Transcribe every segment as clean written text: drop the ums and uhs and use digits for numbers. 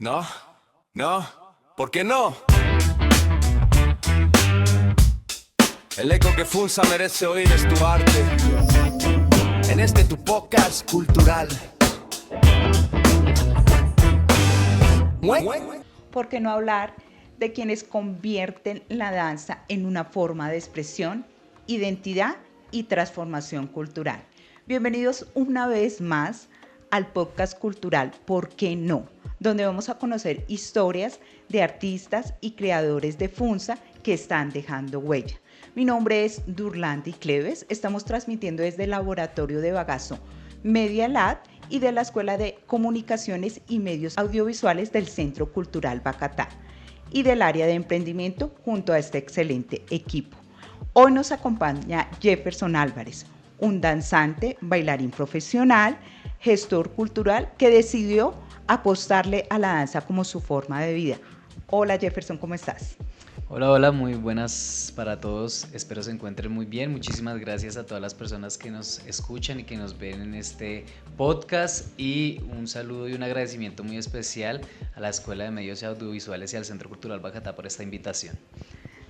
No, no, ¿por qué no? El eco que Funza merece oír es tu arte. En este tu podcast cultural. ¿Por qué no hablar de quienes convierten la danza en una forma de expresión, identidad y transformación cultural? Bienvenidos una vez más al podcast cultural ¿Por qué no?, donde vamos a conocer historias de artistas y creadores de Funza que están dejando huella. Mi nombre es Durlandi Cleves, estamos transmitiendo desde el laboratorio de Bagazo Media Lab y de la Escuela de Comunicaciones y Medios Audiovisuales del Centro Cultural Bacatá y del área de emprendimiento junto a este excelente equipo. Hoy nos acompaña Jefferson Álvarez, un danzante, bailarín profesional, gestor cultural que decidió apostarle a la danza como su forma de vida. Hola Jefferson, ¿cómo estás? Hola, muy buenas para todos, espero se encuentren muy bien. Muchísimas gracias a todas las personas que nos escuchan y que nos ven en este podcast, y un saludo y un agradecimiento muy especial a la Escuela de Medios Audiovisuales y al Centro Cultural Bacatá por esta invitación.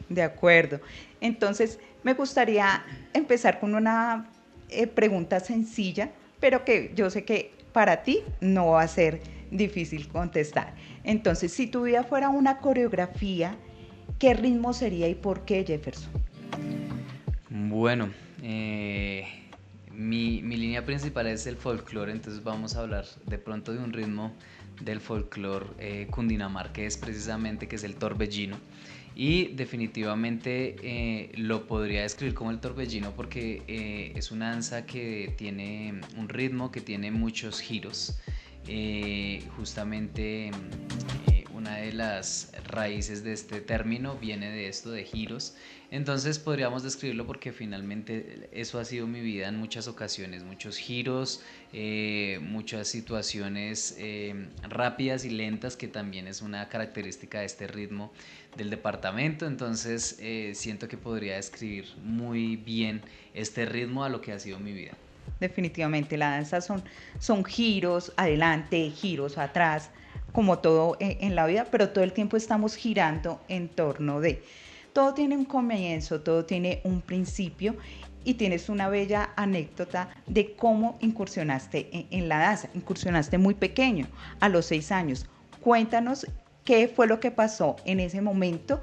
De acuerdo, entonces me gustaría empezar con una pregunta sencilla, pero que yo sé que para ti no va a ser difícil contestar. Entonces, si tu vida fuera una coreografía, ¿qué ritmo sería y por qué, Jefferson? Bueno, mi línea principal es el folclore, entonces vamos a hablar de pronto de un ritmo del folclore cundinamarqués, precisamente, que es el torbellino. Y definitivamente lo podría describir como el torbellino porque es una danza que tiene un ritmo, que tiene muchos giros. Justamente una de las raíces de este término viene de esto, de giros. Entonces podríamos describirlo porque finalmente eso ha sido mi vida en muchas ocasiones, muchos giros, muchas situaciones rápidas y lentas, que también es una característica de este ritmo del departamento. Entonces siento que podría describir muy bien este ritmo a lo que ha sido mi vida. Definitivamente la danza son giros adelante, giros atrás, como todo en la vida, pero todo el tiempo estamos girando en torno de. Todo tiene un comienzo, todo tiene un principio, y tienes una bella anécdota de cómo incursionaste en la danza. Incursionaste muy pequeño, a los 6 años. Cuéntanos qué fue lo que pasó en ese momento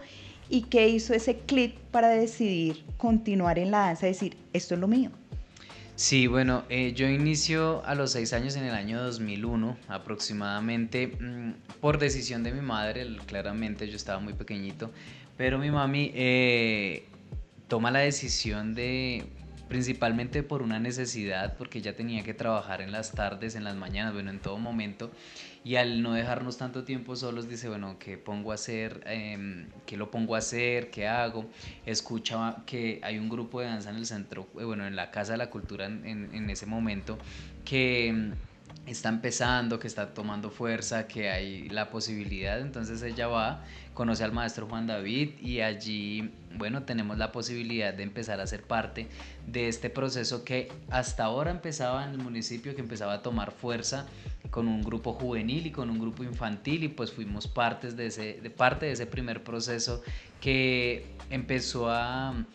y qué hizo ese clic para decidir continuar en la danza y decir, esto es lo mío. Sí, bueno, yo inicio a los 6 años en el año 2001 aproximadamente, por decisión de mi madre. Claramente yo estaba muy pequeñito, pero mi mami toma la decisión de, principalmente por una necesidad, porque ella tenía que trabajar en las tardes, en las mañanas, bueno, en todo momento, y al no dejarnos tanto tiempo solos, dice, bueno, ¿qué pongo a hacer? ¿Qué lo pongo a hacer? ¿Qué hago? Escucha que hay un grupo de danza en el centro, bueno, en la Casa de la Cultura en ese momento, que está empezando, que está tomando fuerza, que hay la posibilidad. Entonces ella va, conoce al maestro Juan David, y allí, bueno, tenemos la posibilidad de empezar a ser parte de este proceso que hasta ahora empezaba en el municipio, que empezaba a tomar fuerza con un grupo juvenil y con un grupo infantil, y pues fuimos parte de ese primer proceso que empezó a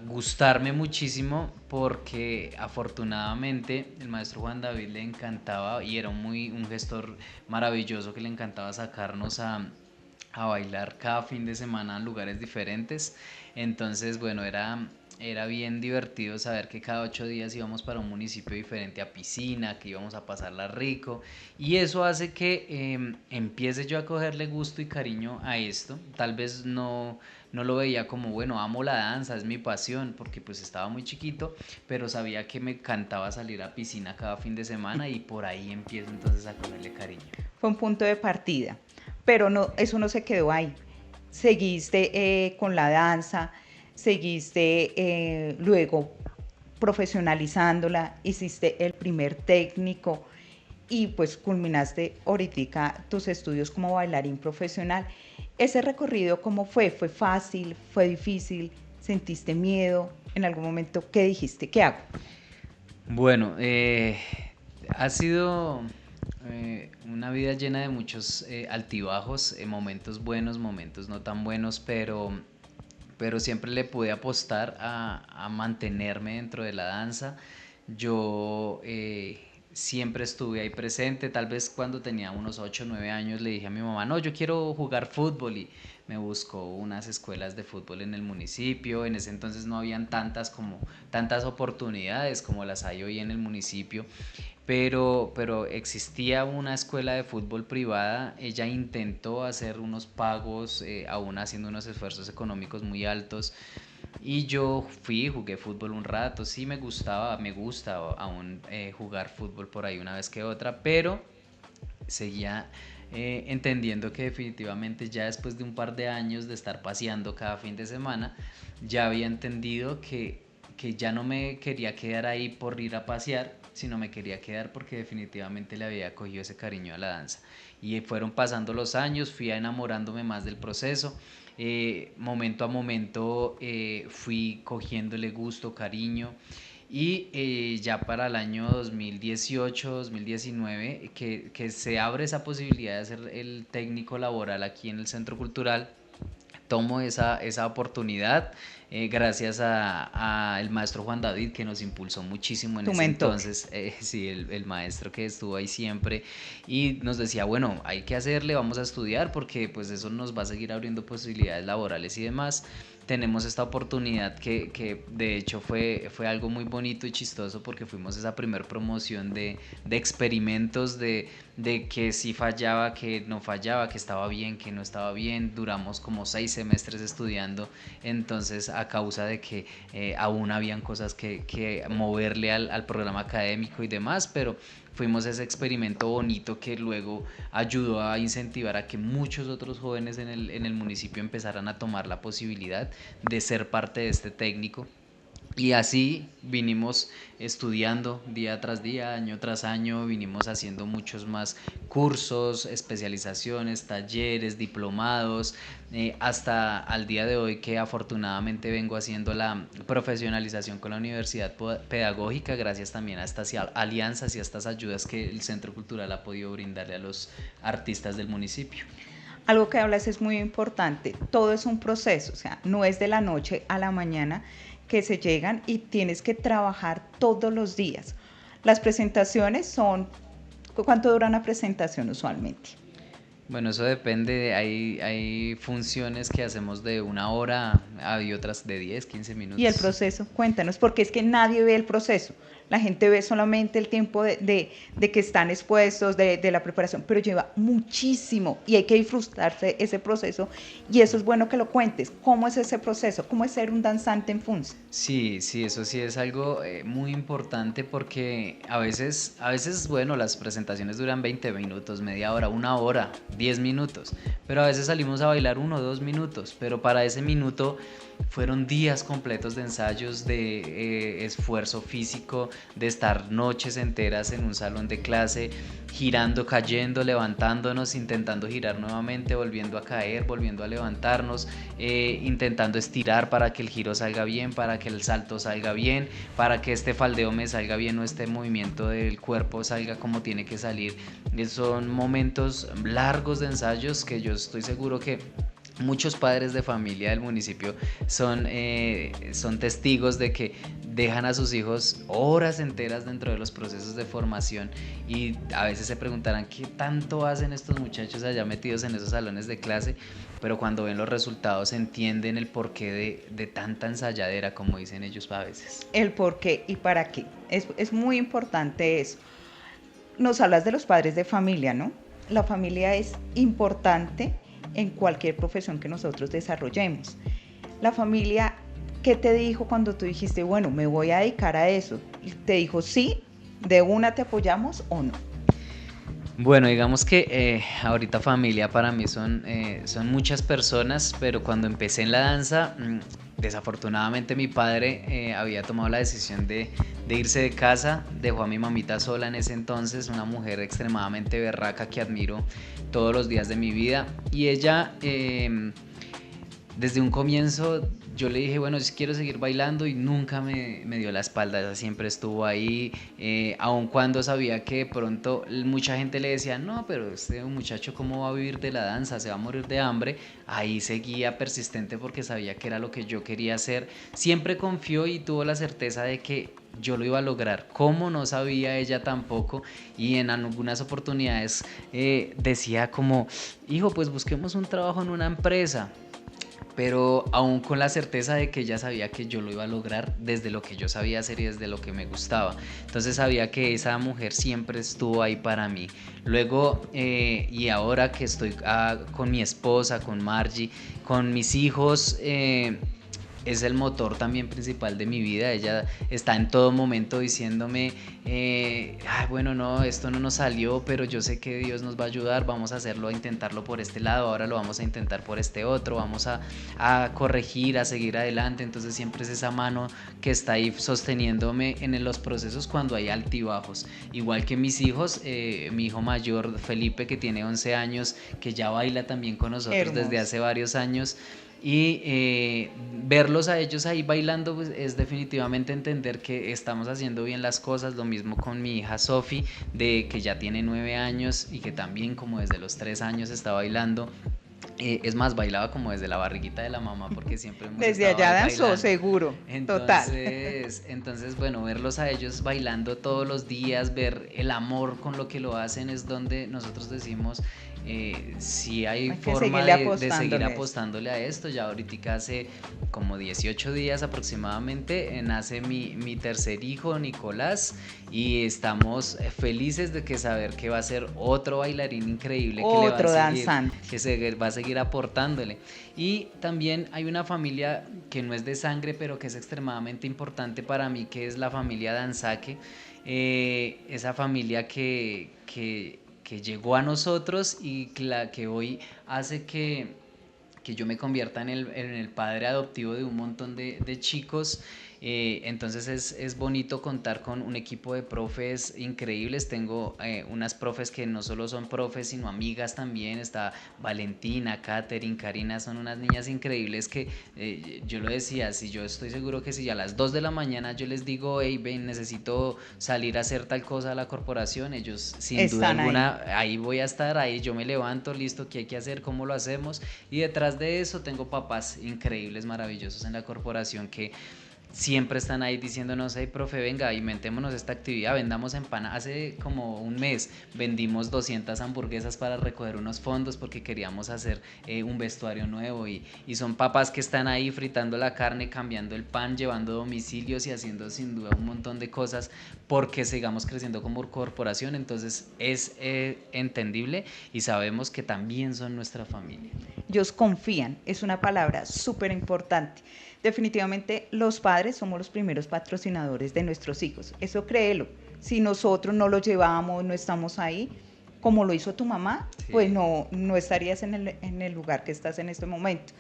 gustarme muchísimo, porque afortunadamente el maestro Juan David le encantaba, y era un gestor maravilloso, que le encantaba sacarnos a bailar cada fin de semana en lugares diferentes. Entonces, bueno, era bien divertido saber que cada 8 días íbamos para un municipio diferente a piscina, que íbamos a pasarla rico, y eso hace que empiece yo a cogerle gusto y cariño a esto. Tal vez no lo veía como, bueno, amo la danza, es mi pasión, porque pues estaba muy chiquito, pero sabía que me encantaba salir a piscina cada fin de semana, y por ahí empiezo entonces a cogerle cariño. Fue un punto de partida, pero no, eso no se quedó ahí. Seguiste con la danza, seguiste luego profesionalizándola, hiciste el primer técnico y pues culminaste ahorita tus estudios como bailarín profesional. Ese recorrido, ¿cómo fue? ¿Fue fácil? ¿Fue difícil? ¿Sentiste miedo? ¿En algún momento qué dijiste? ¿Qué hago? Bueno, ha sido Una vida llena de muchos altibajos, momentos buenos, momentos no tan buenos, pero siempre le pude apostar a mantenerme dentro de la danza. Yo siempre estuve ahí presente, tal vez cuando tenía unos 8 o 9 años le dije a mi mamá, no, yo quiero jugar fútbol y me buscó unas escuelas de fútbol en el municipio. En ese entonces no habían tantas oportunidades como las hay hoy en el municipio, pero existía una escuela de fútbol privada. Ella intentó hacer unos pagos, aún haciendo unos esfuerzos económicos muy altos, y yo fui, jugué fútbol un rato. Sí, me gusta aún jugar fútbol por ahí una vez que otra, pero seguía entendiendo que definitivamente ya después de un par de años de estar paseando cada fin de semana, ya había entendido que ya no me quería quedar ahí por ir a pasear, sino me quería quedar porque definitivamente le había cogido ese cariño a la danza. Y fueron pasando los años, fui enamorándome más del proceso. Momento a momento fui cogiéndole gusto, cariño, y ya para el año 2018, 2019, que se abre esa posibilidad de ser el técnico laboral aquí en el Centro Cultural, tomo esa oportunidad, gracias a el maestro Juan David, que nos impulsó muchísimo en Tu ese mentor. entonces. Sí, el maestro que estuvo ahí siempre y nos decía, bueno, hay que hacerle, vamos a estudiar porque pues eso nos va a seguir abriendo posibilidades laborales y demás. Tenemos esta oportunidad que de hecho fue algo muy bonito y chistoso, porque fuimos esa primer promoción de experimentos, de que si fallaba, que no fallaba, que estaba bien, que no estaba bien. Duramos como 6 semestres estudiando, entonces a causa de que aún habían cosas que moverle al programa académico y demás, pero fuimos ese experimento bonito que luego ayudó a incentivar a que muchos otros jóvenes en el municipio empezaran a tomar la posibilidad de ser parte de este técnico. Y así vinimos estudiando día tras día, año tras año. Vinimos haciendo muchos más cursos, especializaciones, talleres, diplomados, hasta al día de hoy, que afortunadamente vengo haciendo la profesionalización con la Universidad Pedagógica, gracias también a estas alianzas y a estas ayudas que el Centro Cultural ha podido brindarle a los artistas del municipio. Algo que hablas es muy importante. Todo es un proceso, o sea, no es de la noche a la mañana que se llegan, y tienes que trabajar todos los días. Las presentaciones son, ¿cuánto dura una presentación usualmente? Bueno, eso depende. Hay funciones que hacemos de 1 hora, hay otras de 10, 15 Y el minutos. proceso, cuéntanos, porque es que nadie ve el proceso. La gente ve solamente el tiempo de que están expuestos, de la preparación, pero lleva muchísimo y hay que disfrutarse ese proceso, y eso es bueno que lo cuentes. ¿Cómo es ese proceso? ¿Cómo es ser un danzante en Funza? Sí, sí, eso sí es algo muy importante, porque a veces, bueno, las presentaciones duran 20 minutos, media hora, 1 hora, 10 minutos, pero a veces salimos a bailar 1 o 2 minutos, pero para ese minuto fueron días completos de ensayos, de esfuerzo físico, de estar noches enteras en un salón de clase, girando, cayendo, levantándonos, intentando girar nuevamente, volviendo a caer, volviendo a levantarnos, intentando estirar para que el giro salga bien, para que el salto salga bien, para que este faldeo me salga bien o este movimiento del cuerpo salga como tiene que salir. Son momentos largos de ensayos que yo estoy seguro que muchos padres de familia del municipio son testigos de que dejan a sus hijos horas enteras dentro de los procesos de formación, y a veces se preguntarán qué tanto hacen estos muchachos allá metidos en esos salones de clase, pero cuando ven los resultados entienden el porqué de tanta ensayadera, como dicen ellos a veces. El por qué y para qué. Es muy importante eso. Nos hablas de los padres de familia, ¿no? La familia es importante en cualquier profesión que nosotros desarrollemos. La familia, ¿qué te dijo cuando tú dijiste, bueno, me voy a dedicar a eso? ¿Te dijo sí, de una te apoyamos o no? Bueno, digamos que ahorita familia para mí son muchas personas, pero cuando empecé en la danza, desafortunadamente mi padre había tomado la decisión de irse de casa. Dejó a mi mamita sola en ese entonces, una mujer extremadamente berraca que admiro todos los días de mi vida, y ella desde un comienzo yo le dije, bueno, si quiero seguir bailando y nunca me dio la espalda, ella siempre estuvo ahí, aun cuando sabía que de pronto mucha gente le decía, no, pero este muchacho cómo va a vivir de la danza, se va a morir de hambre, ahí seguía persistente porque sabía que era lo que yo quería hacer, siempre confió y tuvo la certeza de que yo lo iba a lograr, como no sabía ella tampoco, y en algunas oportunidades decía como, hijo, pues busquemos un trabajo en una empresa, pero aún con la certeza de que ella sabía que yo lo iba a lograr desde lo que yo sabía hacer y desde lo que me gustaba. Entonces sabía que esa mujer siempre estuvo ahí para mí. Luego, y ahora que estoy con mi esposa, con Margie, con mis hijos, es el motor también principal de mi vida. Ella está en todo momento diciéndome, bueno, no, esto no nos salió, pero yo sé que Dios nos va a ayudar, vamos a hacerlo, a intentarlo por este lado, ahora lo vamos a intentar por este otro, vamos a corregir, a seguir adelante. Entonces siempre es esa mano que está ahí sosteniéndome en los procesos cuando hay altibajos. Igual que mis hijos, mi hijo mayor Felipe, que tiene 11 años, que ya baila también con nosotros Hermoso. Desde hace varios años, y verlos a ellos ahí bailando, pues, es definitivamente entender que estamos haciendo bien las cosas. Lo mismo con mi hija Sofi, que ya tiene 9 años y que también como desde los 3 años está bailando. Es más, bailaba como desde la barriguita de la mamá porque siempre hemos desde allá danzó bailando. Seguro, entonces, bueno, verlos a ellos bailando todos los días, ver el amor con lo que lo hacen, es donde nosotros decimos, si hay forma de seguir apostándole a esto. Ya ahorita hace como 18 días aproximadamente nace mi tercer hijo, Nicolás, y estamos felices de saber que va a ser otro bailarín increíble, otro danzante, que se va a seguir aportándole. Y también hay una familia que no es de sangre, pero que es extremadamente importante para mí, que es la familia Danzaque, esa familia que llegó a nosotros y que hoy hace que yo me convierta en el padre adoptivo de un montón de chicos. Entonces es bonito contar con un equipo de profes increíbles. Tengo unas profes que no solo son profes, sino amigas también. Está Valentina, Katherine, Karina, son unas niñas increíbles que yo lo decía, si yo estoy seguro que si a las 2 de la mañana yo les digo, hey, ven, necesito salir a hacer tal cosa a la corporación, ellos sin duda alguna, ahí voy a estar, ahí yo me levanto, listo, ¿qué hay que hacer? ¿Cómo lo hacemos? Y detrás de eso tengo papás increíbles, maravillosos en la corporación que siempre están ahí diciéndonos, hey, profe, venga, inventémonos esta actividad, vendamos empanadas. Hace como un mes vendimos 200 hamburguesas para recoger unos fondos porque queríamos hacer un vestuario nuevo, y son papás que están ahí fritando la carne, cambiando el pan, llevando domicilios y haciendo sin duda un montón de cosas porque sigamos creciendo como corporación. Entonces es entendible y sabemos que también son nuestra familia. Ellos confían, es una palabra súper importante. Definitivamente los padres somos los primeros patrocinadores de nuestros hijos, eso créelo. Si nosotros no los llevamos, no estamos ahí, como lo hizo tu mamá, sí, pues no estarías en el lugar que estás en este momento.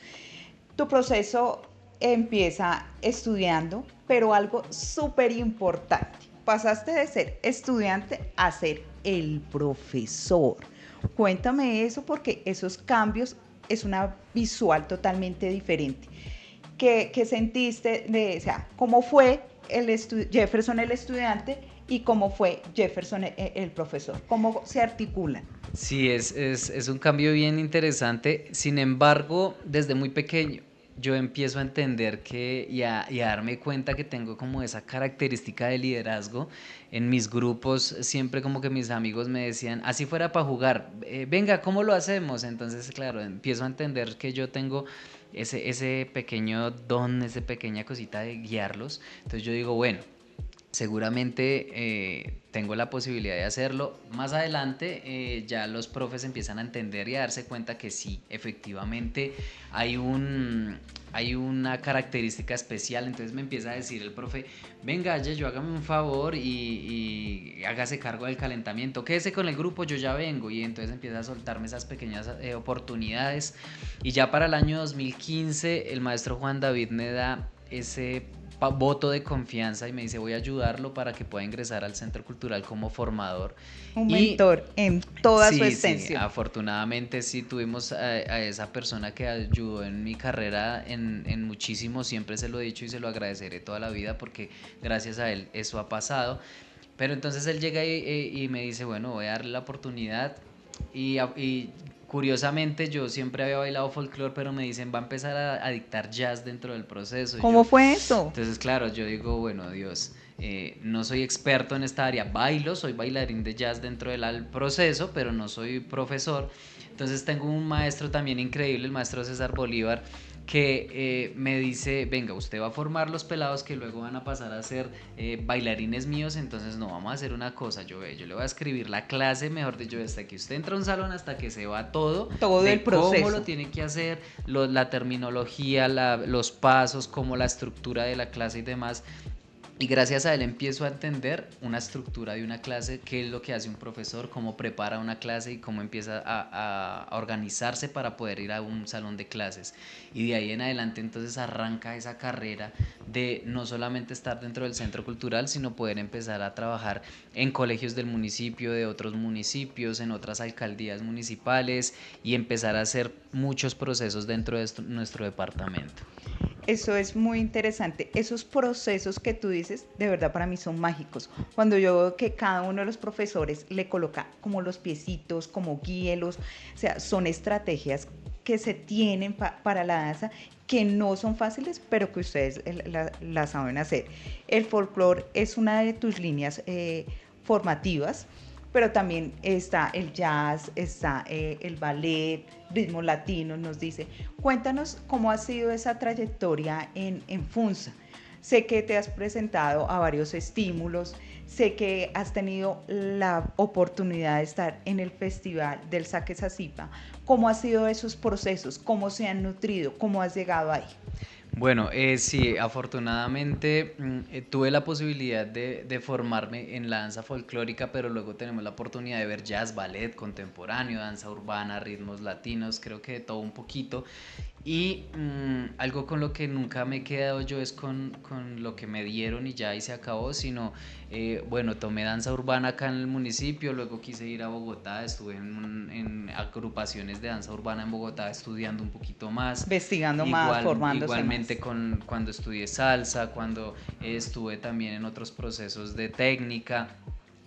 Tu proceso empieza estudiando, pero algo súper importante, pasaste de ser estudiante a ser el profesor. Cuéntame eso, porque esos cambios es una visual totalmente diferente. ¿Qué sentiste cómo fue Jefferson el estudiante y cómo fue Jefferson el profesor? ¿Cómo se articulan? Sí, es un cambio bien interesante. Sin embargo, desde muy pequeño yo empiezo a entender y a darme cuenta que tengo como esa característica de liderazgo. En mis grupos siempre como que mis amigos me decían, así fuera para jugar, venga, ¿cómo lo hacemos? Entonces, claro, empiezo a entender que yo tengo ese pequeño don, esa pequeña cosita de guiarlos. Entonces yo digo, bueno, seguramente tengo la posibilidad de hacerlo. Más adelante ya los profes empiezan a entender y a darse cuenta que sí, efectivamente hay una característica especial. Entonces me empieza a decir el profe, venga, yo hágame un favor y hágase cargo del calentamiento, quédese con el grupo, yo ya vengo. Y entonces empieza a soltarme esas pequeñas oportunidades. Y ya para el año 2015 el maestro Juan David me da ese voto de confianza y me dice voy a ayudarlo para que pueda ingresar al Centro Cultural como formador. Un mentor en toda su esencia. Sí, afortunadamente sí tuvimos a esa persona que ayudó en mi carrera en muchísimo, siempre se lo he dicho y se lo agradeceré toda la vida porque gracias a él eso ha pasado. Pero entonces él llega y me dice, bueno, voy a darle la oportunidad y curiosamente yo siempre había bailado folclore, pero me dicen va a empezar a dictar jazz dentro del proceso. ¿Cómo fue eso? Entonces claro, yo digo, bueno, Dios, no soy experto en esta área, soy bailarín de jazz dentro del proceso, pero no soy profesor. Entonces tengo un maestro también increíble, el maestro César Bolívar, que me dice, venga, usted va a formar los pelados que luego van a pasar a ser bailarines míos, entonces no, vamos a hacer una cosa, yo le voy a escribir la clase, mejor dicho, hasta que usted entra a un salón, hasta que se va todo el proceso, cómo lo tiene que hacer, la terminología, los pasos, como la estructura de la clase y demás. Y gracias a él empiezo a entender una estructura de una clase, qué es lo que hace un profesor, cómo prepara una clase y cómo empieza a organizarse para poder ir a un salón de clases. Y de ahí en adelante entonces arranca esa carrera de no solamente estar dentro del centro cultural, sino poder empezar a trabajar en colegios del municipio, de otros municipios, en otras alcaldías municipales y empezar a hacer muchos procesos dentro de nuestro departamento. Eso es muy interesante. Esos procesos que tú dices, de verdad para mí son mágicos. Cuando yo veo que cada uno de los profesores le coloca como los piecitos, como guíelos, o sea, son estrategias que se tienen para la danza que no son fáciles, pero que ustedes la saben hacer. El folclore es una de tus líneas formativas, pero también está el jazz, está el ballet, ritmos latinos, nos dice. Cuéntanos cómo ha sido esa trayectoria en FUNSA. Sé que te has presentado a varios estímulos, sé que has tenido la oportunidad de estar en el Festival del Saque Sacipa. ¿Cómo han sido esos procesos? ¿Cómo se han nutrido? ¿Cómo has llegado ahí? Bueno, sí, afortunadamente tuve la posibilidad de formarme en la danza folclórica, pero luego tenemos la oportunidad de ver jazz, ballet contemporáneo, danza urbana, ritmos latinos, creo que de todo un poquito. Y algo con lo que nunca me he quedado yo es con lo que me dieron y ya y se acabó, sino, bueno, tomé danza urbana acá en el municipio, luego quise ir a Bogotá, estuve en agrupaciones de danza urbana en Bogotá estudiando un poquito más. Investigando más, formándose igualmente más. Cuando estudié salsa, cuando estuve también en otros procesos de técnica.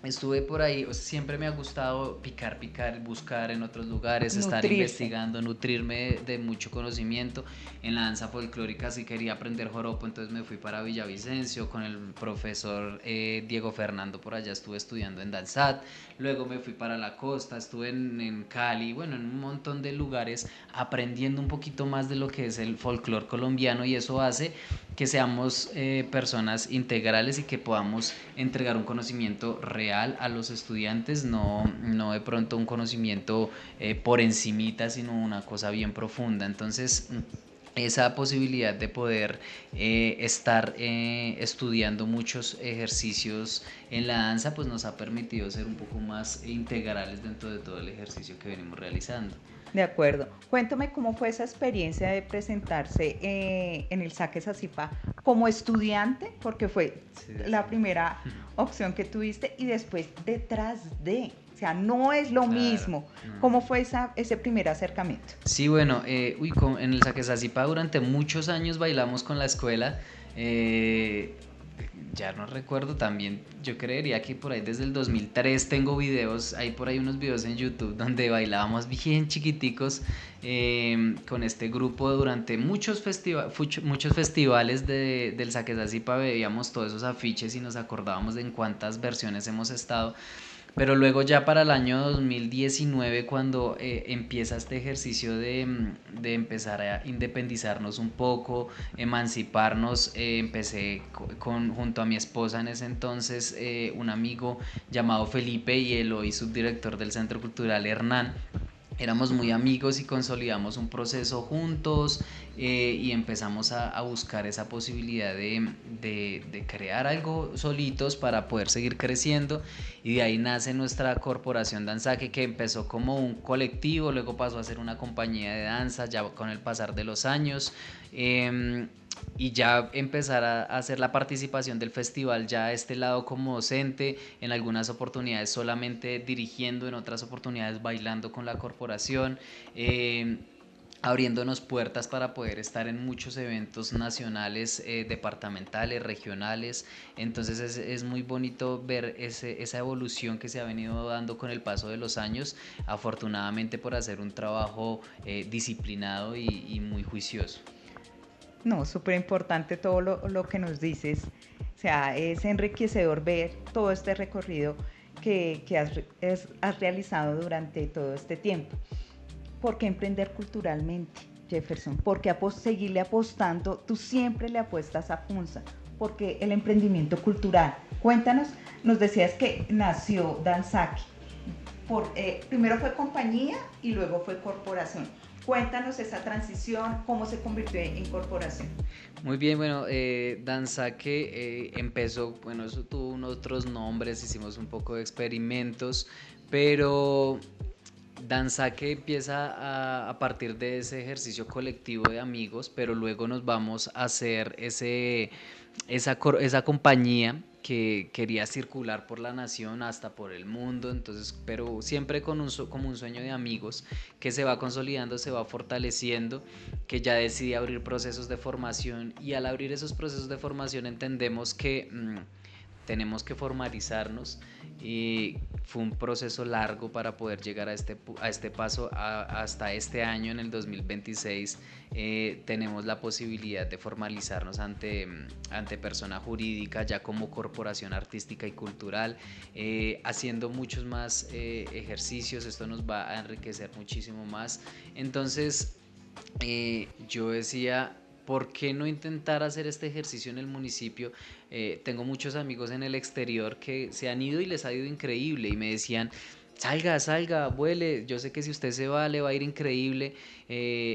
Estuve por ahí, o sea, siempre me ha gustado picar, buscar en otros lugares, estar investigando, nutrirme de mucho conocimiento. En la danza folclórica sí quería aprender joropo, entonces me fui para Villavicencio con el profesor Diego Fernando, por allá estuve estudiando en Danzat. Luego me fui para la costa, estuve en Cali, bueno, en un montón de lugares aprendiendo un poquito más de lo que es el folclore colombiano y eso hace que seamos personas integrales y que podamos entregar un conocimiento real a los estudiantes, no de pronto un conocimiento por encimita, sino una cosa bien profunda. Entonces, esa posibilidad de poder estar estudiando muchos ejercicios en la danza, pues nos ha permitido ser un poco más integrales dentro de todo el ejercicio que venimos realizando. De acuerdo. Cuéntame cómo fue esa experiencia de presentarse en el Saque Sacipa como estudiante, porque fue la primera opción que tuviste, y después detrás de, o sea, no es lo mismo. No. ¿Cómo fue ese primer acercamiento? Sí, bueno, en el Saque Sacipa durante muchos años bailamos con la escuela. Ya no recuerdo también, yo creería que por ahí desde el 2003 tengo videos, hay por ahí unos videos en YouTube donde bailábamos bien chiquiticos con este grupo durante muchos festivales del Saque Sacipa, veíamos todos esos afiches y nos acordábamos de en cuántas versiones hemos estado. Pero luego ya para el año 2019, cuando empieza este ejercicio de empezar a independizarnos un poco, emanciparnos, empecé junto a mi esposa en ese entonces, un amigo llamado Felipe y el hoy subdirector del Centro Cultural Hernán. Éramos muy amigos y consolidamos un proceso juntos y empezamos a buscar esa posibilidad de crear algo solitos para poder seguir creciendo, y de ahí nace nuestra corporación Danzaque, que empezó como un colectivo, luego pasó a ser una compañía de danza ya con el pasar de los años. y ya empezar a hacer la participación del festival ya a este lado como docente, en algunas oportunidades solamente dirigiendo, en otras oportunidades bailando con la corporación, eh, abriéndonos puertas para poder estar en muchos eventos nacionales, departamentales, regionales. Entonces es muy bonito ver esa evolución que se ha venido dando con el paso de los años, afortunadamente por hacer un trabajo disciplinado y muy juicioso. No, súper importante todo lo que nos dices. O sea, es enriquecedor ver todo este recorrido que has realizado durante todo este tiempo. ¿Por qué emprender culturalmente, Jefferson? Porque seguirle apostando, tú siempre le apuestas a Funza, porque el emprendimiento cultural. Cuéntanos, nos decías que nació Danzaki. Primero fue compañía y luego fue corporación. Cuéntanos esa transición, cómo se convirtió en corporación. Muy bien, bueno, Danzaque empezó, bueno, eso tuvo unos otros nombres, hicimos un poco de experimentos, pero Danzaque empieza a partir de ese ejercicio colectivo de amigos, pero luego nos vamos a hacer esa compañía que quería circular por la nación hasta por el mundo, entonces, pero siempre como un sueño de amigos que se va consolidando, se va fortaleciendo, que ya decide abrir procesos de formación y al abrir esos procesos de formación entendemos que tenemos que formalizarnos y fue un proceso largo para poder llegar a este paso hasta este año, en el 2026, tenemos la posibilidad de formalizarnos ante persona jurídica, ya como corporación artística y cultural, haciendo muchos más ejercicios, esto nos va a enriquecer muchísimo más. Entonces, yo decía, ¿por qué no intentar hacer este ejercicio en el municipio? Tengo muchos amigos en el exterior que se han ido y les ha ido increíble y me decían, salga, salga, vuele, yo sé que si usted se va le va a ir increíble,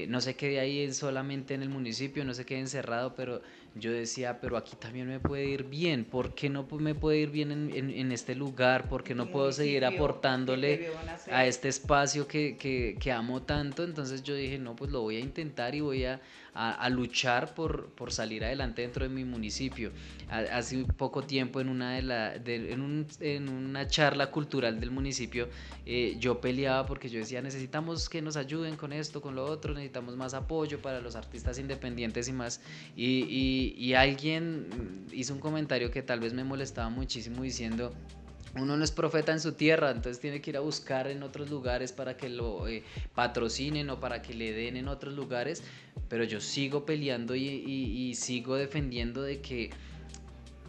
no se quede ahí solamente en el municipio, no se quede encerrado, pero yo decía, pero aquí también me puede ir bien, ¿por qué no me puede ir bien en este lugar? ¿Por qué En tu no puedo seguir municipio que te aportándole vio a nacer. este espacio que amo tanto? Entonces yo dije, no, pues lo voy a intentar y voy a luchar por salir adelante dentro de mi municipio. Hace poco tiempo en una charla cultural del municipio, yo peleaba porque yo decía, necesitamos que nos ayuden con esto, con lo otro, necesitamos más apoyo para los artistas independientes y más. Y alguien hizo un comentario que tal vez me molestaba muchísimo diciendo, uno no es profeta en su tierra, entonces tiene que ir a buscar en otros lugares para que lo patrocinen o para que le den en otros lugares, pero yo sigo peleando y sigo defendiendo de que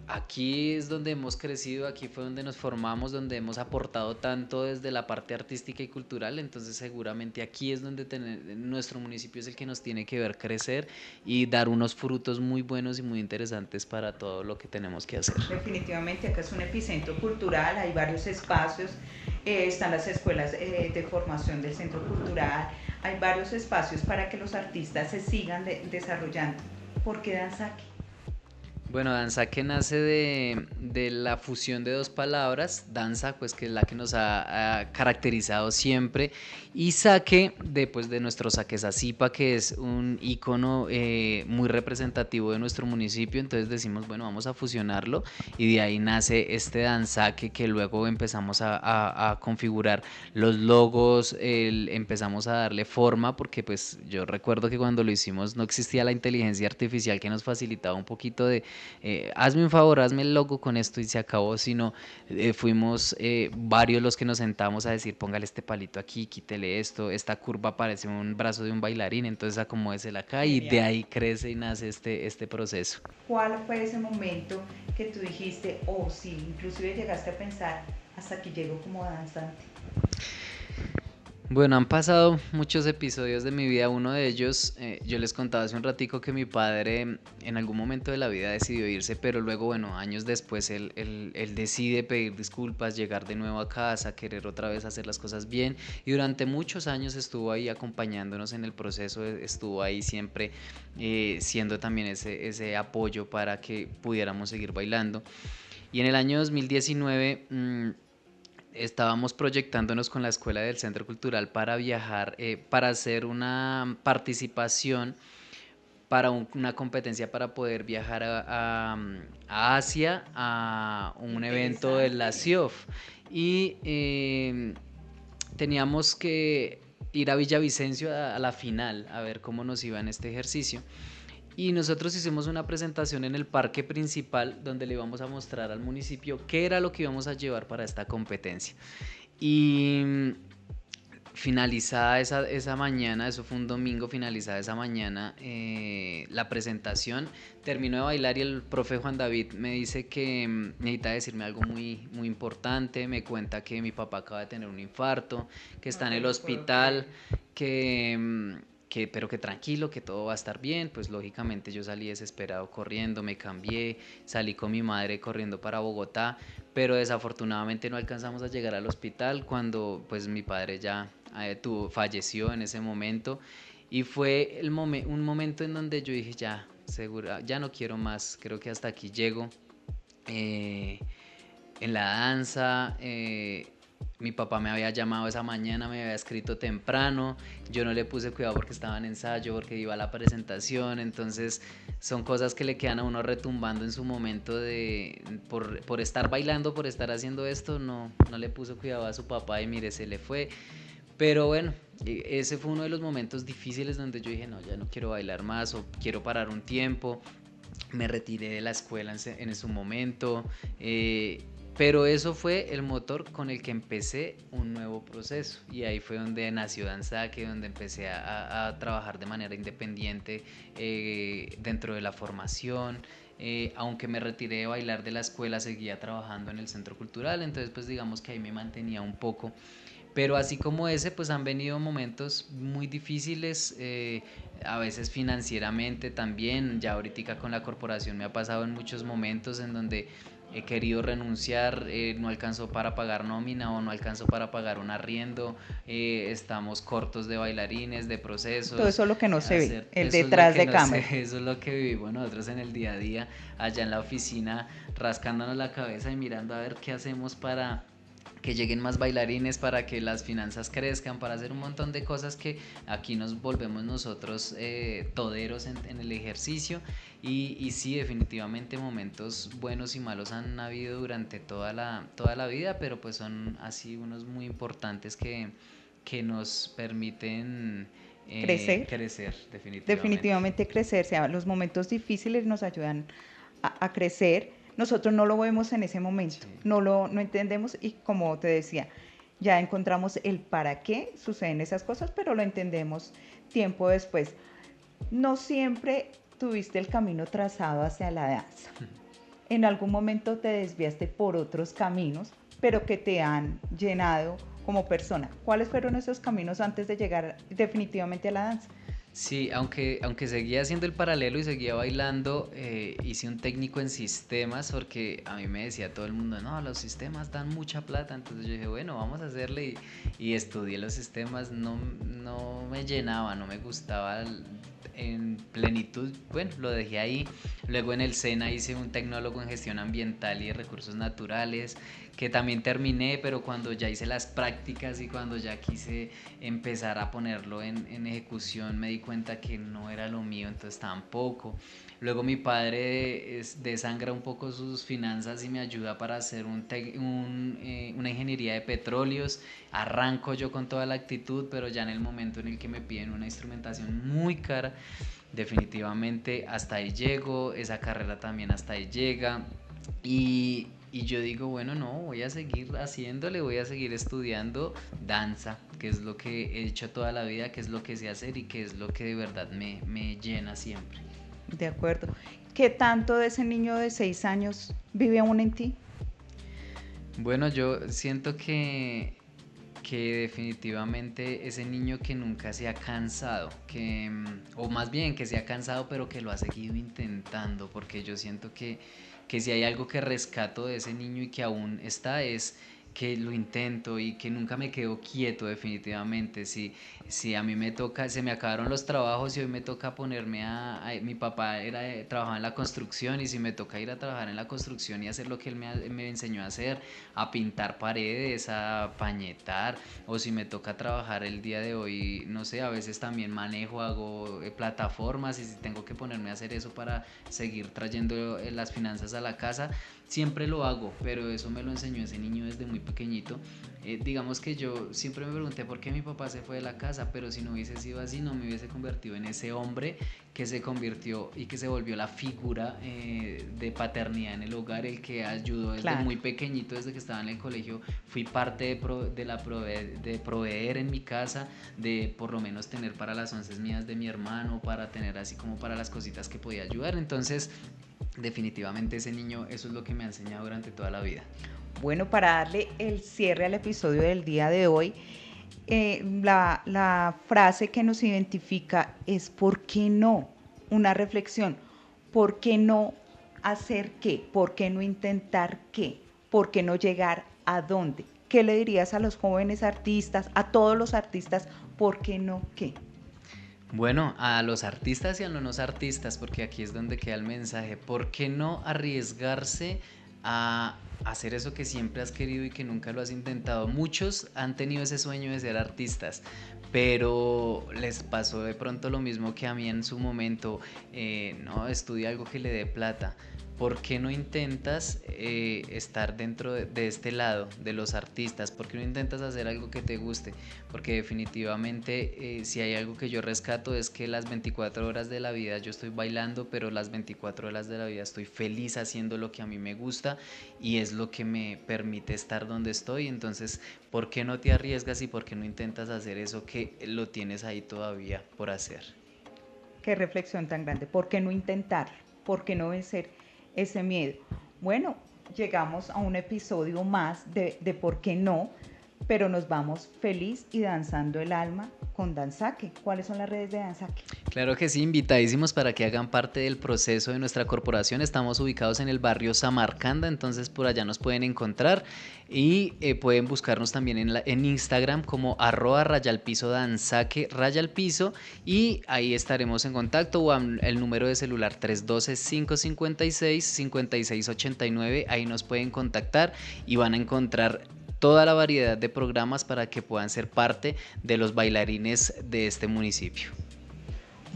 aquí es donde hemos crecido, aquí fue donde nos formamos, donde hemos aportado tanto desde la parte artística y cultural, entonces seguramente aquí es donde nuestro municipio es el que nos tiene que ver crecer y dar unos frutos muy buenos y muy interesantes para todo lo que tenemos que hacer. Definitivamente acá es un epicentro cultural, hay varios espacios, están las escuelas de formación del centro cultural, hay varios espacios para que los artistas se sigan desarrollando. ¿Por qué Danzaki? Bueno, danza que nace de la fusión de dos palabras, danza, pues que es la que nos ha caracterizado siempre, y saque de nuestro saque Sacipa, que es un icono muy representativo de nuestro municipio, entonces decimos, bueno, vamos a fusionarlo, y de ahí nace este danzaque que luego empezamos a configurar los logos, empezamos a darle forma, porque pues yo recuerdo que cuando lo hicimos no existía la inteligencia artificial que nos facilitaba un poquito de hazme un favor, hazme el logo con esto y se acabó, sino fuimos varios los que nos sentamos a decir, póngale este palito aquí, quítele esto, esta curva parece un brazo de un bailarín, entonces acomódesela acá y de Genial. ahí crece y nace este proceso. ¿Cuál fue ese momento que tú dijiste, oh sí, inclusive llegaste a pensar, hasta aquí llego como danzante? Bueno, han pasado muchos episodios de mi vida. Uno de ellos, yo les contaba hace un ratico que mi padre en algún momento de la vida decidió irse, pero luego, bueno, años después él decide pedir disculpas, llegar de nuevo a casa, querer otra vez hacer las cosas bien. Y durante muchos años estuvo ahí acompañándonos en el proceso, estuvo ahí siempre siendo también ese apoyo para que pudiéramos seguir bailando. Y en el año 2019 estábamos proyectándonos con la Escuela del Centro Cultural para viajar, para hacer una participación para una competencia para poder viajar a Asia a un evento de la Interesante. CIOF. Y teníamos que ir a Villavicencio a la final, a ver cómo nos iba en este ejercicio. Y nosotros hicimos una presentación en el parque principal donde le íbamos a mostrar al municipio qué era lo que íbamos a llevar para esta competencia. Y finalizada esa mañana, eso fue un domingo, finalizada esa mañana, la presentación, terminó de bailar y el profe Juan David me dice que necesita decirme algo muy, muy importante, me cuenta que mi papá acaba de tener un infarto, que No está en te el lo puedo hospital, creer. pero que tranquilo, que todo va a estar bien. Pues lógicamente yo salí desesperado corriendo, me cambié, salí con mi madre corriendo para Bogotá, pero desafortunadamente no alcanzamos a llegar al hospital cuando pues mi padre ya falleció en ese momento. Y fue un momento en donde yo dije, ya, segura, ya no quiero más, creo que hasta aquí llego. Eh, en la danza, mi papá me había llamado esa mañana, me había escrito temprano, yo no le puse cuidado porque estaba en ensayo, porque iba a la presentación, entonces son cosas que le quedan a uno retumbando en su momento por estar bailando, por estar haciendo esto, no le puso cuidado a su papá y mire, se le fue. Pero bueno, ese fue uno de los momentos difíciles donde yo dije, no, ya no quiero bailar más o quiero parar un tiempo. Me retiré de la escuela en su momento, pero eso fue el motor con el que empecé un nuevo proceso y ahí fue donde nació Danzaque, donde empecé a trabajar de manera independiente dentro de la formación. Aunque me retiré de bailar de la escuela, seguía trabajando en el centro cultural, entonces pues digamos que ahí me mantenía un poco. Pero así como ese, pues han venido momentos muy difíciles, a veces financieramente también. Ya ahorita con la corporación me ha pasado en muchos momentos en donde he querido renunciar, no alcanzó para pagar nómina o no alcanzó para pagar un arriendo, estamos cortos de bailarines, de Todo procesos, eso es lo que no se ve, el eso es lo detrás que de no sé, cámara. eso es lo que vivimos nosotros en el día a día, allá en la oficina, rascándonos la cabeza y mirando a ver qué hacemos para que lleguen más bailarines, para que las finanzas crezcan, para hacer un montón de cosas que aquí nos volvemos nosotros toderos en el ejercicio. Y sí, definitivamente momentos buenos y malos han habido durante toda la vida, pero pues son así unos muy importantes que nos permiten Crecer, crecer definitivamente. definitivamente crecer. O sea, los momentos difíciles nos ayudan a crecer. Nosotros no lo vemos en ese momento, Sí. no entendemos y como te decía, ya encontramos el para qué suceden esas cosas, pero lo entendemos tiempo después. No siempre tuviste el camino trazado hacia la danza. En algún momento te desviaste por otros caminos, pero que te han llenado como persona. ¿Cuáles fueron esos caminos antes de llegar definitivamente a la danza? Sí, aunque seguía haciendo el paralelo y seguía bailando, hice un técnico en sistemas porque a mí me decía todo el mundo, no, los sistemas dan mucha plata, entonces yo dije, bueno, vamos a hacerle y estudié los sistemas, no me llenaba, no me gustaba en plenitud, bueno, lo dejé ahí. Luego en el SENA hice un tecnólogo en gestión ambiental y de recursos naturales, que también terminé, pero cuando ya hice las prácticas y cuando ya quise empezar a ponerlo en ejecución me di cuenta que no era lo mío, entonces tampoco. Luego mi padre desangra un poco sus finanzas y me ayuda para hacer una ingeniería de petróleos. Arranco yo con toda la actitud, pero ya en el momento en el que me piden una instrumentación muy cara, definitivamente hasta ahí llego, esa carrera también hasta ahí llega. Y yo digo, bueno, no, voy a seguir haciéndole, voy a seguir estudiando danza, que es lo que he hecho toda la vida, que es lo que sé hacer y que es lo que de verdad me llena siempre. De acuerdo. ¿Qué tanto de ese niño de 6 años vive aún en ti? Bueno, yo siento que definitivamente ese niño que nunca se ha cansado, o más bien que se ha cansado pero que lo ha seguido intentando, porque yo siento que si hay algo que rescato de ese niño y que aún está es que lo intento y que nunca me quedo quieto definitivamente. Si a mí me toca, se me acabaron los trabajos y hoy me toca ponerme mi papá trabajaba en la construcción y si me toca ir a trabajar en la construcción y hacer lo que él me enseñó a hacer, a pintar paredes, a pañetar, o si me toca trabajar el día de hoy, no sé, a veces también manejo, hago plataformas y si tengo que ponerme a hacer eso para seguir trayendo las finanzas a la casa, siempre lo hago, pero eso me lo enseñó ese niño desde muy pequeñito. Digamos que yo siempre me pregunté por qué mi papá se fue de la casa, pero si no hubiese sido así, no me hubiese convertido en ese hombre que se convirtió y que se volvió la figura de paternidad en el hogar, el que ayudó desde muy pequeñito, desde que estaba en el colegio, fui parte de proveer en mi casa, de por lo menos tener para las onces mías de mi hermano, para tener así como para las cositas que podía ayudar. Entonces, definitivamente ese niño, eso es lo que me ha enseñado durante toda la vida. Bueno, para darle el cierre al episodio del día de hoy, la frase que nos identifica es ¿por qué no? Una reflexión. ¿Por qué no hacer qué? ¿Por qué no intentar qué? ¿Por qué no llegar a dónde? ¿Qué le dirías a los jóvenes artistas, a todos los artistas? ¿Por qué no qué? Bueno, a los artistas y a los no artistas, porque aquí es donde queda el mensaje. ¿Por qué no arriesgarse a hacer eso que siempre has querido y que nunca lo has intentado? Muchos han tenido ese sueño de ser artistas, pero les pasó de pronto lo mismo que a mí en su momento. No, estudia algo que le dé plata. ¿Por qué no intentas estar dentro de este lado de los artistas? ¿Por qué no intentas hacer algo que te guste? Porque definitivamente si hay algo que yo rescato es que las 24 horas de la vida yo estoy bailando, pero las 24 horas de la vida estoy feliz haciendo lo que a mí me gusta y es lo que me permite estar donde estoy. Entonces, ¿por qué no te arriesgas y por qué no intentas hacer eso que lo tienes ahí todavía por hacer? Qué reflexión tan grande. ¿Por qué no intentarlo? ¿Por qué no vencer ese miedo? Bueno, llegamos a un episodio más de ¿por qué no? Pero nos vamos feliz y danzando el alma con Danzaque. ¿Cuáles son las redes de Danzaque? Claro que sí, invitadísimos para que hagan parte del proceso de nuestra corporación. Estamos ubicados en el barrio Samarcanda, entonces por allá nos pueden encontrar y pueden buscarnos también en Instagram como @rayalpiso.danzaque _, y ahí estaremos en contacto, o el número de celular 312-556-5689, ahí nos pueden contactar y van a encontrar toda la variedad de programas para que puedan ser parte de los bailarines de este municipio.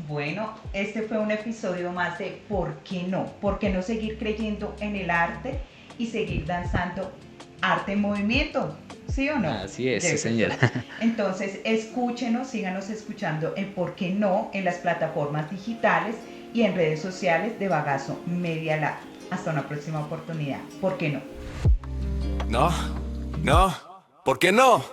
Bueno, este fue un episodio más de ¿por qué no? ¿Por qué no seguir creyendo en el arte y seguir danzando arte en movimiento? ¿Sí o no? Así es, sí, señora. Entonces, escúchenos, síganos escuchando en ¿por qué no? En las plataformas digitales y en redes sociales de Bagazo Media Lab. Hasta una próxima oportunidad. ¿Por qué no? No, ¿por qué no?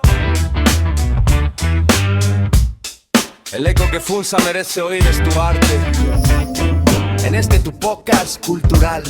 El eco que Funza merece oír es tu arte. En este tu podcast cultural.